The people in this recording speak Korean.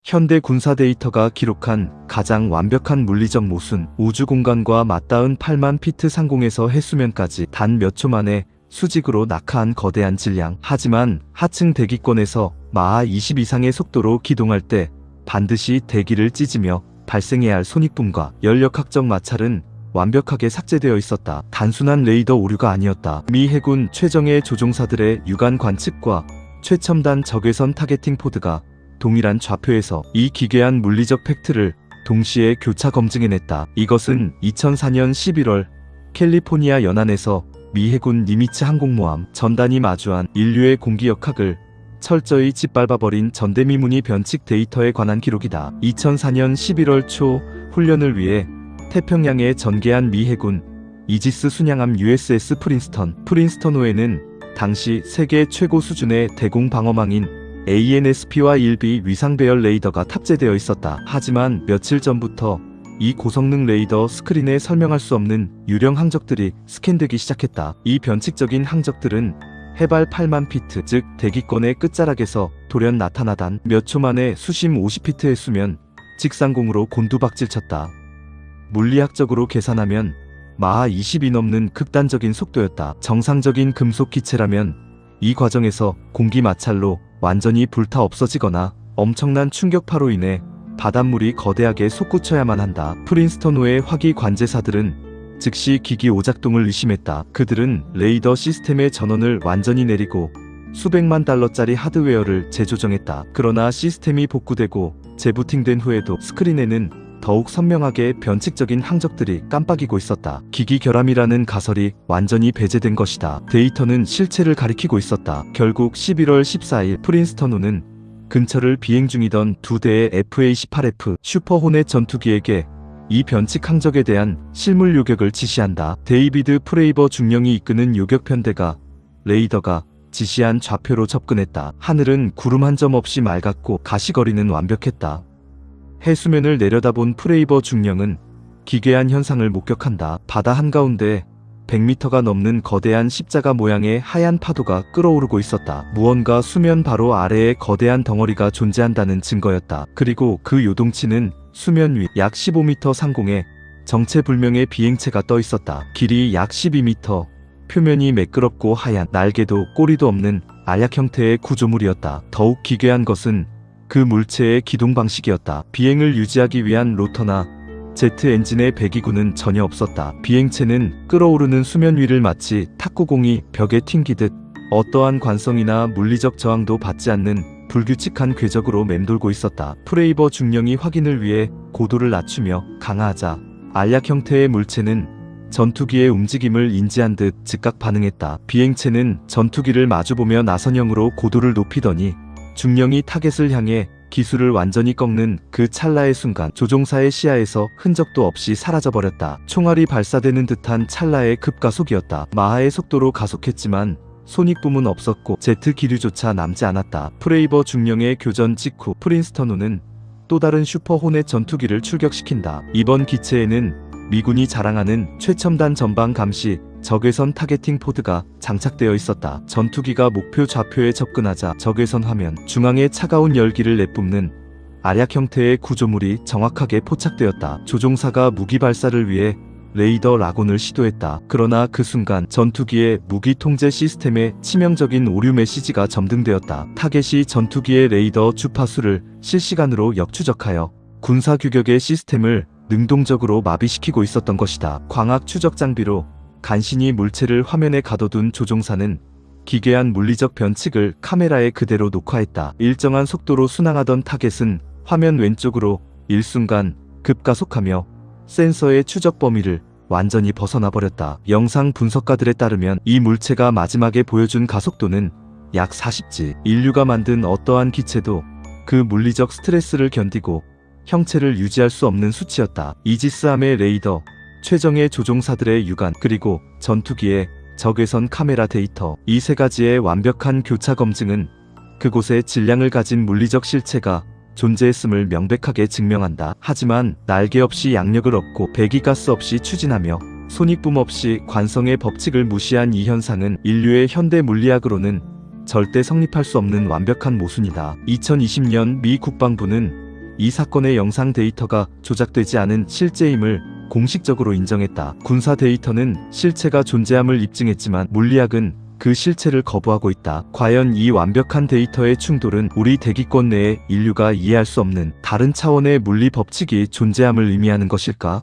현대 군사 데이터가 기록한 가장 완벽한 물리적 모순, 우주 공간과 맞닿은 8만 피트 상공에서 해수면까지 단 몇 초 만에 수직으로 낙하한 거대한 질량. 하지만 하층 대기권에서 마하 20 이상의 속도로 기동할 때 반드시 대기를 찢으며 발생해야 할 손익분과 연력학적 마찰은 완벽하게 삭제되어 있었다. 단순한 레이더 오류가 아니었다. 미 해군 최정예 조종사들의 유관 관측과 최첨단 적외선 타겟팅 포드가 동일한 좌표에서 이 기괴한 물리적 팩트를 동시에 교차 검증해냈다. 이것은 2004년 11월 캘리포니아 연안에서 미 해군 니미츠 항공모함 전단이 마주한 인류의 공기역학을 철저히 짓밟아버린 전대미문이 변칙 데이터에 관한 기록이다. 2004년 11월 초 훈련을 위해 태평양에 전개한 미 해군 이지스 순양함 USS 프린스턴호에는 당시 세계 최고 수준의 대공 방어망인 ANSP와 1B 위상 배열 레이더가 탑재되어 있었다. 하지만 며칠 전부터 이 고성능 레이더 스크린에 설명할 수 없는 유령 항적들이 스캔되기 시작했다. 이 변칙적인 항적들은 해발 8만 피트, 즉 대기권의 끝자락에서 돌연 나타나단 몇 초 만에 수심 50피트의 수면, 직상공으로 곤두박질쳤다. 물리학적으로 계산하면 마하 20이 넘는 극단적인 속도였다. 정상적인 금속 기체라면 이 과정에서 공기 마찰로 완전히 불타 없어지거나 엄청난 충격파로 인해 바닷물이 거대하게 솟구쳐야만 한다. 프린스턴호의 화기 관제사들은 즉시 기기 오작동을 의심했다. 그들은 레이더 시스템의 전원을 완전히 내리고 수백만 달러짜리 하드웨어를 재조정했다. 그러나 시스템이 복구되고 재부팅된 후에도 스크린에는 더욱 선명하게 변칙적인 항적들이 깜빡이고 있었다. 기기 결함이라는 가설이 완전히 배제된 것이다. 데이터는 실체를 가리키고 있었다. 결국 11월 14일 프린스턴호는 근처를 비행 중이던 두 대의 FA-18F 슈퍼호넷 전투기에게 이 변칙 항적에 대한 실물 요격을 지시한다. 데이비드 프레이버 중령이 이끄는 요격편대가 레이더가 지시한 좌표로 접근했다. 하늘은 구름 한 점 없이 맑았고 가시거리는 완벽했다. 해수면을 내려다본 프레이버 중령은 기괴한 현상을 목격한다. 바다 한가운데 100m가 넘는 거대한 십자가 모양의 하얀 파도가 끓어오르고 있었다. 무언가 수면 바로 아래에 거대한 덩어리가 존재한다는 증거였다. 그리고 그 요동치는 수면 위 약 15m 상공에 정체불명의 비행체가 떠 있었다. 길이 약 12m, 표면이 매끄럽고 하얀, 날개도 꼬리도 없는 알약 형태의 구조물이었다. 더욱 기괴한 것은 그 물체의 기동 방식이었다. 비행을 유지하기 위한 로터나 제트 엔진의 배기구는 전혀 없었다. 비행체는 끓어오르는 수면 위를 마치 탁구공이 벽에 튕기듯 어떠한 관성이나 물리적 저항도 받지 않는 불규칙한 궤적으로 맴돌고 있었다. 프레이버 중령이 확인을 위해 고도를 낮추며 강화하자 알약 형태의 물체는 전투기의 움직임을 인지한 듯 즉각 반응했다. 비행체는 전투기를 마주보며 나선형으로 고도를 높이더니 중령이 타겟을 향해 기술을 완전히 꺾는 그 찰나의 순간 조종사의 시야에서 흔적도 없이 사라져버렸다. 총알이 발사되는 듯한 찰나의 급가속이었다. 마하의 속도로 가속했지만 손익붐은 없었고 제트 기류조차 남지 않았다. 프레이버 중령의 교전 직후 프린스턴호는 또 다른 슈퍼호넷 전투기를 출격시킨다. 이번 기체에는 미군이 자랑하는 최첨단 전방 감시 적외선 타겟팅 포드가 장착되어 있었다. 전투기가 목표 좌표에 접근하자 적외선 화면 중앙에 차가운 열기를 내뿜는 알약 형태의 구조물이 정확하게 포착되었다. 조종사가 무기 발사를 위해 레이더 락온을 시도했다. 그러나 그 순간 전투기의 무기 통제 시스템에 치명적인 오류 메시지가 점등되었다. 타겟이 전투기의 레이더 주파수를 실시간으로 역추적하여 군사 규격의 시스템을 능동적으로 마비시키고 있었던 것이다. 광학 추적 장비로 간신히 물체를 화면에 가둬둔 조종사는 기괴한 물리적 변칙을 카메라에 그대로 녹화했다. 일정한 속도로 순항하던 타겟은 화면 왼쪽으로 일순간 급가속하며 센서의 추적 범위를 완전히 벗어나 버렸다. 영상 분석가들에 따르면 이 물체가 마지막에 보여준 가속도는 약 40G. 인류가 만든 어떠한 기체도 그 물리적 스트레스를 견디고 형체를 유지할 수 없는 수치였다. 이지스함의 레이더, 최정예 조종사들의 유관, 그리고 전투기의 적외선 카메라 데이터, 이 세 가지의 완벽한 교차 검증은 그곳에 질량을 가진 물리적 실체가 존재했음을 명백하게 증명한다. 하지만 날개 없이 양력을 얻고 배기가스 없이 추진하며 손익붐 없이 관성의 법칙을 무시한 이 현상은 인류의 현대 물리학으로는 절대 성립할 수 없는 완벽한 모순이다. 2020년 미 국방부는 이 사건의 영상 데이터가 조작되지 않은 실제임을 공식적으로 인정했다. 군사 데이터는 실체가 존재함을 입증했지만 물리학은 그 실체를 거부하고 있다. 과연 이 완벽한 데이터의 충돌은 우리 대기권 내에 인류가 이해할 수 없는 다른 차원의 물리 법칙이 존재함을 의미하는 것일까?